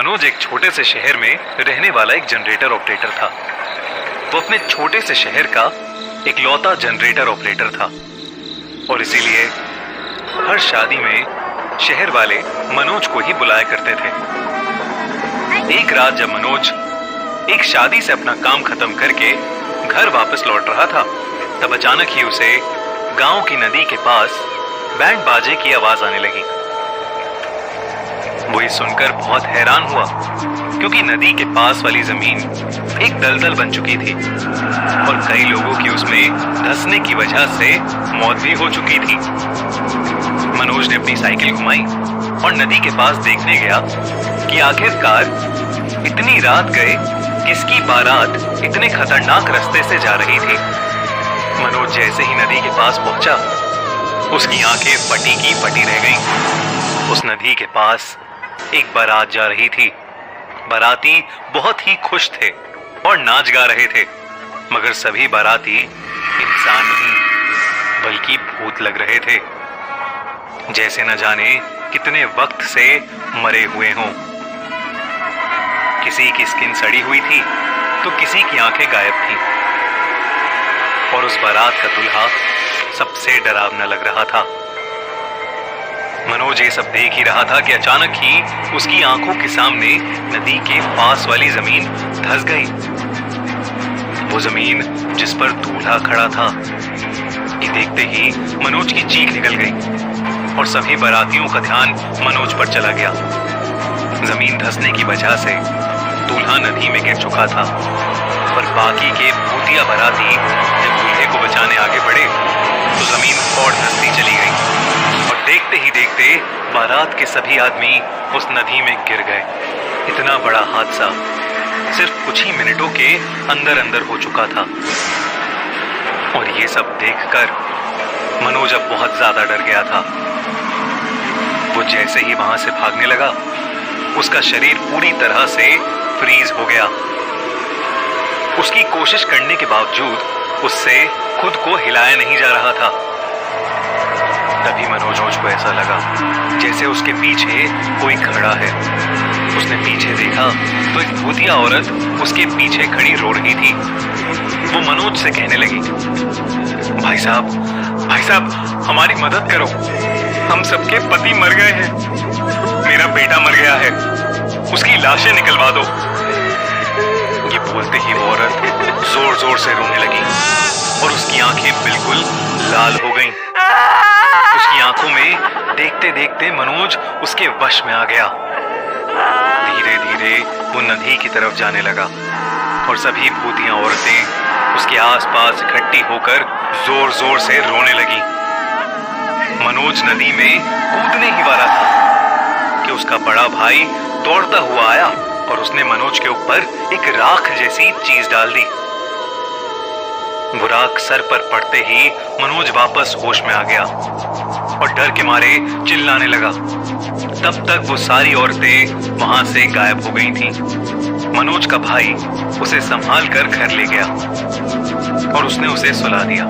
मनोज एक छोटे से शहर में रहने वाला एक जनरेटर ऑपरेटर था। वो अपने छोटे से शहर का इकलौता जनरेटर ऑपरेटर था और इसीलिए हर शादी में शहर वाले मनोज को ही बुलाया करते थे। एक रात जब मनोज एक शादी से अपना काम खत्म करके घर वापस लौट रहा था, तब अचानक ही उसे गांव की नदी के पास बैंड बाजे की आवाज आने लगी। वो ये सुनकर बहुत हैरान हुआ, क्योंकि नदी के पास वाली जमीन एक दलदल बन चुकी थी और कई लोगों की उसमें धंसने की वजह से मौत भी हो चुकी थी। मनोज ने अपनी साइकिल घुमाई और नदी के पास देखने गया कि आखिरकार इतनी रात गए किसकी बारात इतने खतरनाक रास्ते से जा रही थी। मनोज जैसे ही नदी के पास पहुंचा, उसकी आंखें फटी की फटी रह गईं। उस नदी के पास एक बारात जा रही थी। बाराती बहुत ही खुश थे और नाच गा रहे थे, मगर सभी बाराती इंसान नहीं बल्कि भूत लग रहे थे, जैसे न जाने कितने वक्त से मरे हुए हों। किसी की स्किन सड़ी हुई थी तो किसी की आंखें गायब थीं और उस बारात का दूल्हा सबसे डरावना लग रहा था। मनोज ये सब देख ही रहा था कि अचानक ही उसकी आंखों के सामने नदी के पास वाली जमीन धंस गई। वो जमीन जिस पर दूल्हा खड़ा था, ये देखते ही मनोज की चीख निकल गई और सभी बारातियों का ध्यान मनोज पर चला गया। जमीन धंसने की वजह से दूल्हा नदी में गिर चुका था, पर बाकी के भूतिया बाराती जब दूल्हे को बचाने आगे बढ़े तो जमीन और धंसती चली गई और देखते ही देखते बारात के सभी आदमी उस नदी में गिर गए। इतना बड़ा हादसा सिर्फ कुछ ही मिनटों के अंदर अंदर हो चुका था और ये सब देखकर मनोज अब बहुत ज्यादा डर गया था। वो जैसे ही वहां से भागने लगा, उसका शरीर पूरी तरह से फ्रीज हो गया। उसकी कोशिश करने के बावजूद उससे खुद को हिलाया नहीं जा रहा था। तभी मनोज को ऐसा लगा जैसे उसके पीछे कोई खड़ा है। उसने पीछे देखा तो एक भूतिया औरत उसके पीछे खड़ी रो रही थी। वो मनोज से कहने लगी, भाई साहब हमारी मदद करो, हम सबके पति मर गए हैं, मेरा बेटा मर गया है, उसकी लाशें निकलवा दो। ये बोलते ही वो औरत जोर जोर से रोने लगी और उसकी आंखें बिल्कुल लाल हो गईं। उसकी आंखों में देखते देखते मनोज उसके वश में आ गया। धीरे धीरे वो नदी की तरफ जाने लगा और सभी भूतियां औरतें उसके आसपास इकट्ठी होकर जोर जोर से रोने लगी। मनोज नदी में कूदने ही वाला था कि उसका बड़ा भाई दौड़ता हुआ आया और उसने मनोज के ऊपर एक राख जैसी चीज डाल दी। वो राख सर पर पड़ते ही मनोज वापस होश में आ गया और डर के मारे चिल्लाने लगा। तब तक वो सारी औरतें वहां से गायब हो गई थीं। मनोज का भाई उसे संभाल कर घर ले गया और उसने उसे सुला दिया।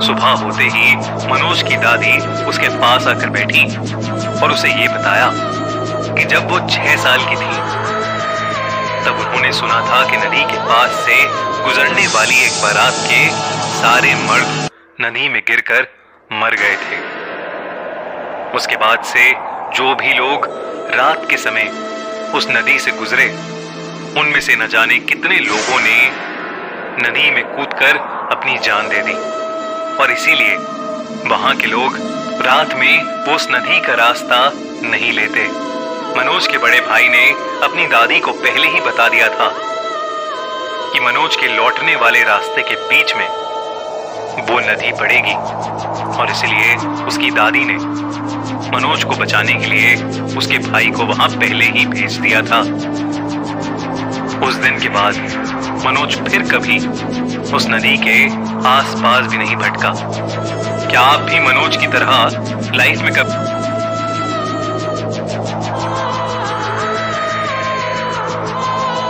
सुबह होते ही मनोज की दादी उसके पास आकर बैठी और उसे ये बताया कि जब वो 6 साल की थी तब उन्होंने सुना था कि नदी के पास से गुजरने वाली एक बारात के सारे मर्द नदी में गिरकर मर गए थे। उसके बाद से जो भी लोग रात के समय उस नदी से गुजरे, उनमें से न जाने कितने लोगों ने नदी में कूदकर अपनी जान दे दी और इसीलिए वहां के लोग रात में उस नदी का रास्ता नहीं लेते। मनोज के बड़े भाई ने अपनी दादी को पहले ही बता दिया था कि मनोज के लौटने वाले रास्ते के बीच में वो नदी पड़ेगी और इसलिए उसकी दादी ने मनोज को बचाने के लिए उसके भाई को वहां पहले ही भेज दिया था। उस दिन के बाद मनोज फिर कभी उस नदी के आसपास भी नहीं भटका। क्या आप भी मनोज की तरह लाइफ में कब